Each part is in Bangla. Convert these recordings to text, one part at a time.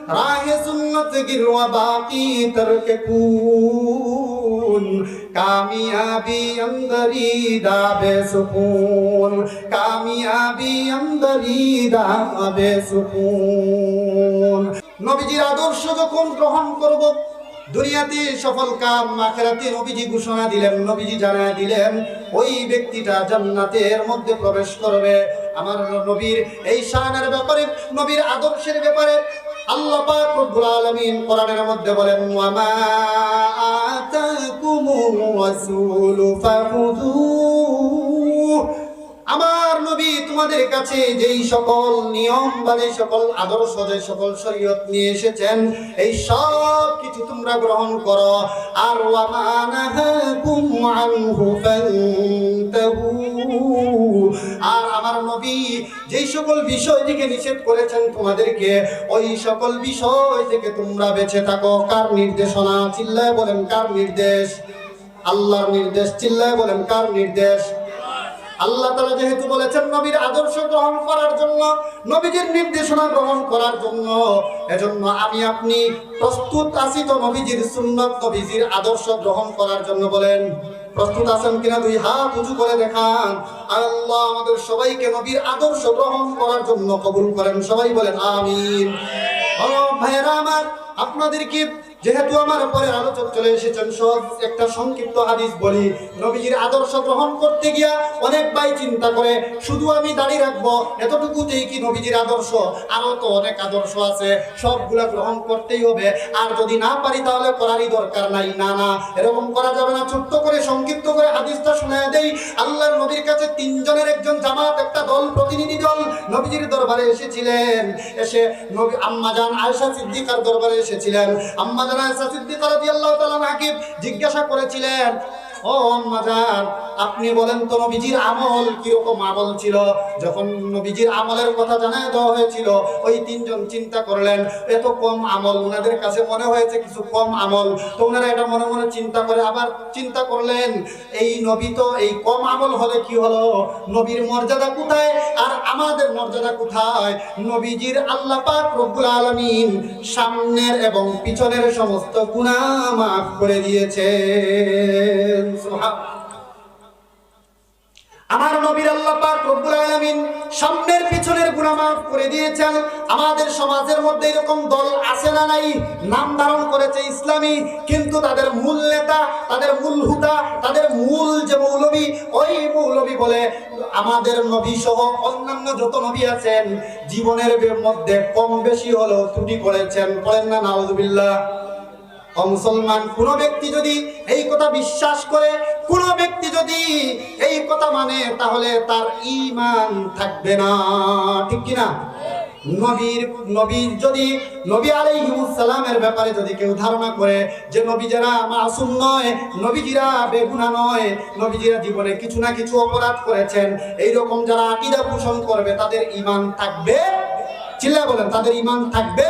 राह सुन्नत गिरवा बाकी तर्क कून कामयाबी अंदरी दाबे सुकून कामयाबी अंदरी दाबे सुकून। নবীজির আদর্শ যখন গ্রহণ করব দুনিয়াতে সফল কাম, আখিরাতে নবীজি ঘোষণা দিলেন, নবীজি জানায় দিলেন ওই ব্যক্তিটা জান্নাতের মধ্যে প্রবেশ করবে। আমার নবীর এই শানের ব্যাপারে, নবীর আদর্শের ব্যাপারে আল্লাহ পাক রব্বুল আলামিন কোরআনের মধ্যে বলেন ওয়া মা আতাকুমুর রাসূলু ফাখুযুহু। আমার নবী তোমাদের কাছে যেই সকল নিয়ম বা যেই সকল আদর্শ, যে সকল শরীয়ত নিয়ে এসেছেন এই সব কিছু তোমরা গ্রহণ করো। আর ওয়া মা নাহাকুম আনহু ফান্তাহু। আর আমার নবী যেই সকল বিষয় থেকে নিষেধ করেছেন তোমাদেরকে ওই সকল বিষয় থেকে তোমরা বেঁচে থাকো। কার নির্দেশনা? চিল্লায় বলেন কার নির্দেশ? আল্লাহর নির্দেশ। চিল্লায় বলেন কার নির্দেশ? আল্লাহ তাআলা যেহেতু বলেছেন নবীর আদর্শ গ্রহণ করার জন্য, নবীজির নির্দেশনা গ্রহণ করার জন্য, এজন্য আমি আপনি প্রস্তুত আছি তো নবীজির সুন্নাত, নবীজির আদর্শ গ্রহণ করার জন্য? বলেন প্রস্তুত আছেন কিনা? দুই হাত উঁচু করে দেখান। আল্লাহ আমাদের সবাইকে নবীর আদর্শ গ্রহণ করার জন্য কবুল করেন। সবাই বলেন আমিন। ও ভাইরা আমার, আপনাদেরকে যেহেতু আমার পরে আলোচক চলে এসেছেন, সব একটা সংক্ষিপ্ত হাদিস বলি। নবীজির আদর্শ গ্রহণ করতে গিয়া অনেক ভাই চিন্তা করে শুধু আমি দাঁড়িয়ে রাখবো এতটুকুতেই কি নবীজির আদর্শ? আরো তো অনেক আদর্শ আছে, সবগুলা গ্রহণ করতেই হবে, আর যদি না পারি তাহলে করারই দরকার নাই। না না, এরকম করা যাবে না। ছোট্ট করে সংক্ষিপ্ত করে হাদিসটা শোনায় দেই। আল্লাহর নবীর কাছে তিনজনের একজন জামাত, একটা দল, প্রতিনিধি দল নবীজির দরবারে এসেছিলেন। এসে নবী আম্মাজান আয়েশা সিদ্দিকার দরবারে এসেছিলেন। আম্মাজান আয়েশা সিদ্দিকা রাদিয়াল্লাহু তাআলা আনহা জিজ্ঞাসা করেছিলেন, ও আম্মাজান আপনি বলেন তো নবীজির আমল কিরকম আমল ছিল? যখন নবীজির আমলের কথা জানায় দেওয়া হয়েছিল ওই তিনজন চিন্তা করলেন এত কম আমল, ওনাদের কাছে মনে হয়েছে কিছু কম আমল, তো ওনারা এটা মনে মনে চিন্তা করে আবার চিন্তা করলেন এই নবী তো এই কম আমল হলে কি হলো, নবীর মর্যাদা কোথায় আর আমাদের মর্যাদা কোথায়? নবীজির আল্লাহ পাক রব্বুল আলামিন সামনের এবং পিছনের সমস্ত গুনাহ মাফ করে দিয়েছেন। সুবহানাল্লাহ। আমার নবীর আল্লাহ পাক রব্বুল আলামিন সামনের পিছনের গুনাহ মাফ করে দিয়েছেন। আমাদের সমাজের মধ্যে এরকম দল আছে না নাই? নাম ধারণ করেছে ইসলামী, কিন্তু তাদের মূল নেতা, তাদের মূল হুদা, তাদের মূল যে মৌলবী, ওই মৌলবী বলে আমাদের নবী সহ অন্যান্য যত নবী আছেন জীবনের মধ্যে কম বেশি হলেও ত্রুটি করেছেন। বলেন না নাউযুবিল্লাহ। মুসলমান কোন ব্যক্তি যদি এই কথা বিশ্বাস করে, কোন ব্যক্তি যদি এই কথা মানে, তাহলে তার ঈমান থাকবে না। ঠিক কি না? নবীর যদি নবী আলাইহিস সালামের ব্যাপারে যদি কেউ ধারণা করে যে নবীজিরা মাসুম নয়, নবীজিরা বেগুনাহ নয়, নবীজিরা জীবনে কিছু না কিছু অপরাধ করেছেন, এইরকম যারা আকীদা পোষণ করবে তাদের ঈমান থাকবে? চিল্লায় বলেন তাদের ঈমান থাকবে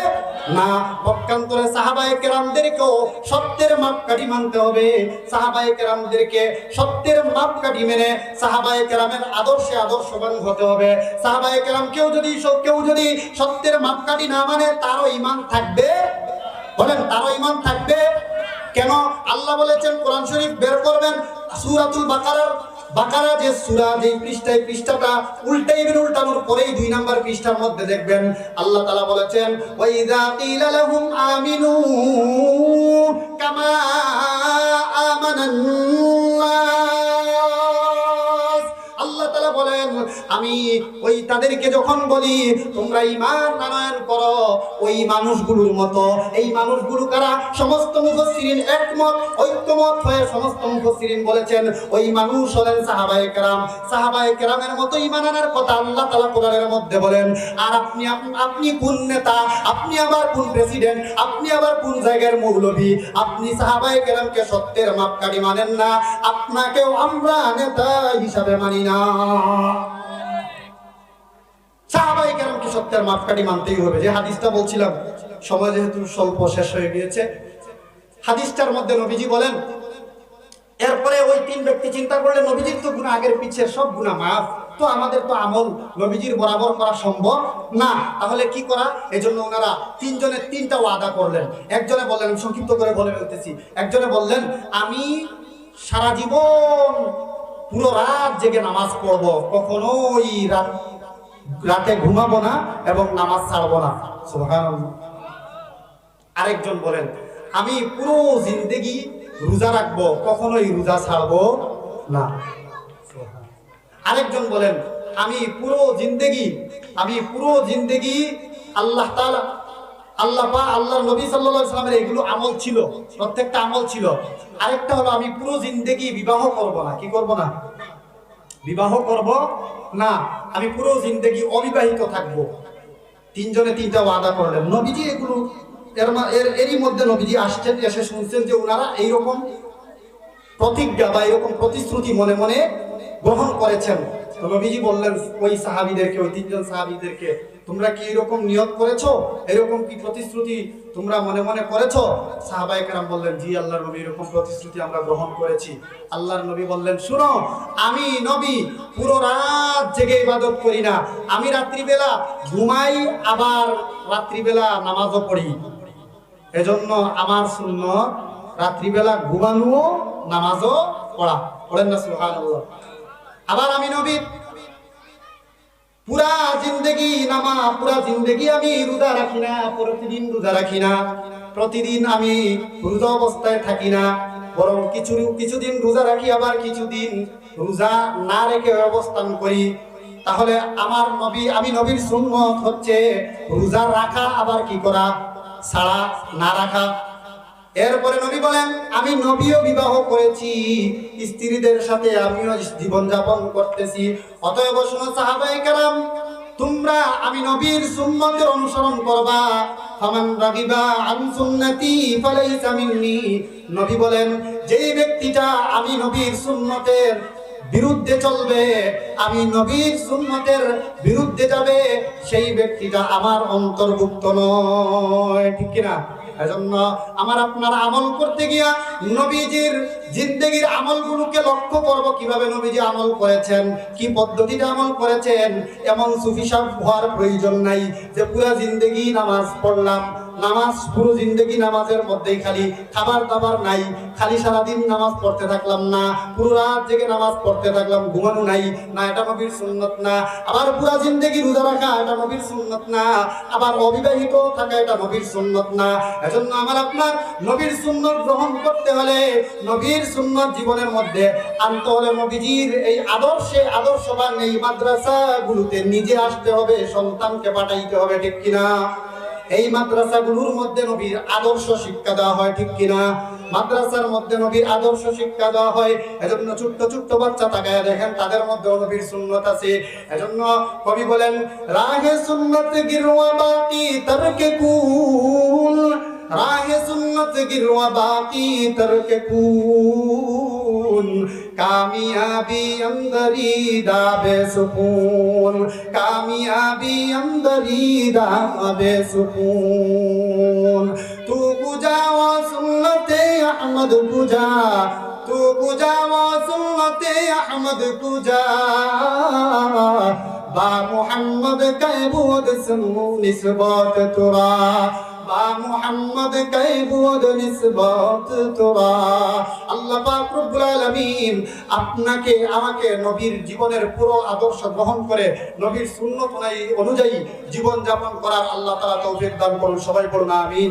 না। পক্ষান্তরে সাহাবায়ে কেরামদেরকেও সত্যের মাপকাঠি মানতে হবে। সাহাবায়ে কেরামদেরকে সত্যের মাপকাঠি মেনে সাহাবায়ে কেরামের আদর্শে আদর্শবান হতে হবে। সাহাবায়ে কেরাম কেউ যদি সত্যের মাপকাঠি না মানে তারও ঈমান থাকবে? বলেন তারও ঈমান থাকবে? কেন? আল্লাহ বলেছেন, কোরআন শরীফ বের করবেন সূরাতুল বাকারা যে সূরা, যে পৃষ্ঠাটা উল্টাইবেন, উল্টানোর পরেই 2 নাম্বার পৃষ্ঠার মধ্যে দেখবেন আল্লাহ তাআলা বলেছেন ওয়া ইযা কিলা লাহুম আমিনু কামা আমানান নাস। আল্লাহ তাআলা বলেন আমি ওই তাদেরকে যখন বলি তোমরা ঈমান আনয়ন করো ওই মানুষগুলোর মতো। এই মানুষগুলো কারা? সমস্ত মুফাসসিরিন একমত, ঐক্যমত হয়ে সমস্ত মুফাসসিরিন বলেছেন ওই মানুষ হলেন সাহাবায়ে কেরাম। সাহাবায়ে কেরামের মতো ঈমান আনার কথা আল্লাহ তাআলা কোরআনের মধ্যে বলেন। আর আপনি কোন নেতা, আপনি আবার কোন প্রেসিডেন্ট, আপনি আবার কোন জায়গার মৌলভী, আপনি সাহাবায়ে কেরামকে সত্যের মাপকাঠি মানেন না, আপনাকেও আমরা নেতা হিসাবে মানি না। সাহাবায়ে কেরামকে সত্যের মাপকাঠি মানতেই হবে। যে হাদিসটা বলছিলাম, সময় যেহেতু স্বল্প শেষ হয়ে গিয়েছে, হাদিসটার মধ্যে নবীজি বলেন এরপরে ওই 3 ব্যক্তি চিন্তা করলেন নবীজির তো গুনাহ আগের পিছের সব গুনাহ মাফ, তো আমাদের তো আমল নবীজির বরাবর করা সম্ভব না, তাহলে কি করা? এজন্য ওনারা তিনজনের তিনটা ওয়াদা করলেন। একজনে বললেন, আমি সংক্ষিপ্ত করে বলে ফেলতেছি, একজনে বললেন আমি সারা জীবন পুরো রাত জেগে নামাজ পড়বো, কখনোই রাতে ঘুমাবো না এবং নামাজ ছাড়বো না। সুবহানাল্লাহ। আরেকজন বলেন, আমি পুরো জিন্দেগি রোজা রাখবো, কখনোই রোজা ছাড়বো না। আরেকজন বলেন, আমি পুরো জিন্দেগি আল্লাহ তাআলা আল্লাহর নবী সাল্লাল্লাহু আলাইহি ওয়াসাল্লামের এগুলো আমল ছিল, প্রত্যেকটা আমল ছিল। আরেকটা হলো আমি পুরো জিন্দেগি বিবাহ করব না। কি করব না? বিবাহ করব না, আমি পুরো জিন্দেগি অবিবাহিত থাকবো। তিনজনে তিনটা ওয়াদা করলেন। নবীজি এগুলো এরই মধ্যে নবীজি আসছেন, এসে শুনছেন যে ওনারা এইরকম প্রতিজ্ঞা বা এরকম প্রতিশ্রুতি মনে মনে গ্রহণ করেছেন। তো নবীজি বললেন ওই সাহাবীদেরকে, ওই তিনজন সাহাবীদেরকে, তোমরা কি এরকম নিয়ত করেছো? এরকম কি প্রতিশ্রুতি তোমরা মনে মনে করেছো? সাহাবায়ে কেরাম বললেন, জি আল্লাহর নবী, এরকম প্রতিশ্রুতি আমরা গ্রহণ করেছি। আল্লাহর নবী বললেন, শুনো, আমি নবী পুরো রাত জেগে ইবাদত করি না, আমি রাত্রিবেলা ঘুমাই, আবার রাত্রিবেলা নামাজও পড়ি। এজন্য আমার সুন্নত রাত্রিবেলা ঘুমানো, নামাজও পড়া। পড়েন না সুবহানাল্লাহ। আবার আমি নবী পুরা জিন্দেগি আমি রোজা রাখি না, প্রতিদিন রোজা রাখি না, প্রতিদিন আমি রোজা অবস্থায় থাকি না, বরং কিছুদিন রোজা রাখি, আবার কিছুদিন রোজা না রেখে অবস্থান করি। তাহলে আমি নবীর সুন্নত হচ্ছে রোজা রাখা, আবার কি করা? ছাড়া, না রাখা। এরপরে নবী বলেন, আমি নবীও বিবাহ করেছি, স্ত্রীদের সাথে আমিও জীবন যাপন করতেছি। অতএব শোনো সাহাবায়ে কেরাম, তোমরা আমি নবীর সুন্নতের অনুসরণ করবা। ফামান রাগিবা আন সুন্নতি ফালাইসা মিন্নি। নবী বলেন, যেই ব্যক্তিটা আমি নবীর সুন্নতের বিরুদ্ধে চলবে, আমি নবীর সুন্নতের বিরুদ্ধে যাবে, সেই ব্যক্তিটা আমার অন্তর্ভুক্ত নয়। ঠিক কিনা? এজন্য আমার আপনার আমল করতে গিয়া নবীজির জিন্দেগির আমলগুলোকে লক্ষ্য করব, কিভাবে নবীজি আমল করেছেন, কি পদ্ধতিতে আমল করেছেন। এমন সুফি সাহেব হওয়ার প্রয়োজন নাই যে পুরো জিন্দেগি নামাজ পড়লাম, পুরো জিন্দেগি নামাজের মধ্যেই খালি খাবার দাবার নাই, খালি সারাদিন নামাজ পড়তে থাকলাম না, পুরো রাত জেগে নামাজ পড়তে থাকলাম, ঘুমানো নাই না, এটা নবীর সুন্নত না। আবার পুরো জিন্দেগি রোজা রাখা, এটা নবীর সুন্নত না। আবার অবিবাহিত থাকা, এটা নবীর সুন্নত না। এজন্য আমার আপনার নবীর সুন্নত গ্রহণ করতে হলে, নবীর সুন্নত জীবনের মধ্যে আনতে হলে, নবীজির এই আদর্শবান এই মাদ্রাসাগুলোতে নিজে আসতে হবে, সন্তানকে পাঠাইতে হবে। ঠিক কিনা? এই মাদ্রাসাগুলোর মধ্যে নবীর আদর্শ শিক্ষা দেওয়া হয়। ঠিক কিনা? মাদ্রাসার মধ্যে নবীর আদর্শ শিক্ষা দেওয়া হয়। এজন্য ছোট্ট বাচ্চা তাকায় দেখেন, তাদের মধ্যে নবীর সুন্নত আছে। এজন্য কবি বলেন, রাহে সুন্নত গিরওয়া বাকি তরকে কুল, রাহে সুন্নত গিরওয়া বাকি তরকে কুল, কামিয়াবি अंदरी दाबे सुकून, कामयाबी अंदरी दाबे सुकून। तू गुजा व सुन्नते अहमद गुजा, तू गुजा व सुन्नते अहमद गुजा, बा मुहम्मद कैबूद निस्बत तुरा, बा मुहम्मद कैबूद निस्बत तुरा। আল্লাহ পাক রব্বুল আলামিন আপনাকে আমাকে নবীর জীবনের পুরো আদর্শ গ্রহণ করে নবীর সুন্নত অনুযায়ী জীবন যাপন করার আল্লাহ তাআলা তৌফিক দান করুন। সবাই বলুন আমিন।